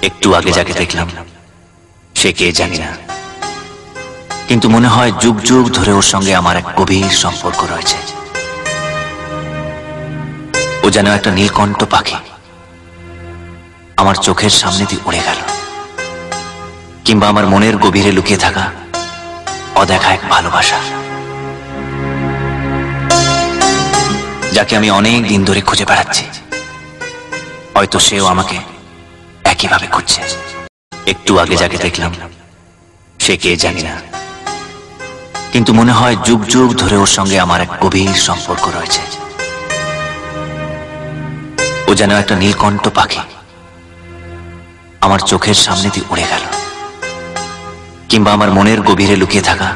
একটু আগে যাকে দেখলাম সে কে জানি না, কিন্তু মনে হয় যুগ যুগ ধরে ওর সঙ্গে আমার এক গভীর সম্পর্ক রয়েছে। ও যেন একটা নীলকণ্ঠ পাখি, আমার চোখের সামনে দিয়ে উড়ে গেল, কিংবা আমার মনের গভীরে লুকিয়ে থাকা অদেখা এক ভালোবাসা, যাকে আমি অনেক দিন ধরে খুঁজে বেড়াচ্ছি। হয়তো সেও আমাকে একইভাবে খুঁজছে। একটু আগে যাকে দেখলাম সে কে জানি না, কিন্তু মনে হয় যুগ যুগ ধরে ওর সঙ্গে আমার এক গভীর সম্পর্ক রয়েছে। ও যেন একটা নীলকণ্ঠ পাখি, আমার চোখের সামনে দিয়ে উড়ে গেল, কিংবা আমার মনের গভীরে লুকিয়ে থাকা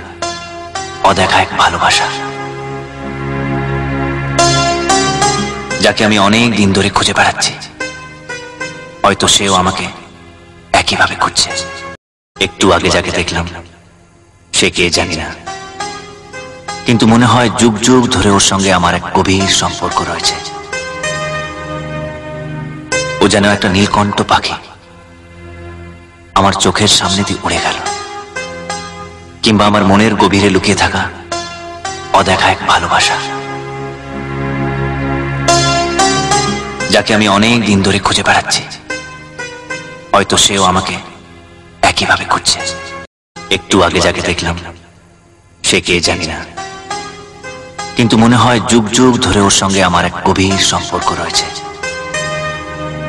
অদেখা এক ভালোবাসা, যাকে আমি অনেক দিন ধরে খুঁজে বেড়াচ্ছি। হয়তো সেও আমাকে একইভাবে খুঁজছে। একটু আগে যাকে দেখলাম সে কে জানি না, কিন্তু মনে হয় যুগ যুগ ধরে ওর সঙ্গে আমার এক গভীর সম্পর্ক রয়েছে। ও যেন একটা নীলকণ্ঠ পাখি, আমার চোখের সামনে দিয়ে উড়ে গেল, কিংবা আমার মনের গভীরে লুকিয়ে থাকা অদেখা এক ভালোবাসা, যাকে আমি অনেক দিন ধরে খুঁজে বেড়াচ্ছি। হয়তো সেও আমাকে একইভাবে খুঁজছে। একটু আগে যাকে দেখলাম সে কে জানি না, কিন্তু মনে হয় যুগ যুগ ধরে ওর সঙ্গে আমার এক গভীর সম্পর্ক রয়েছে।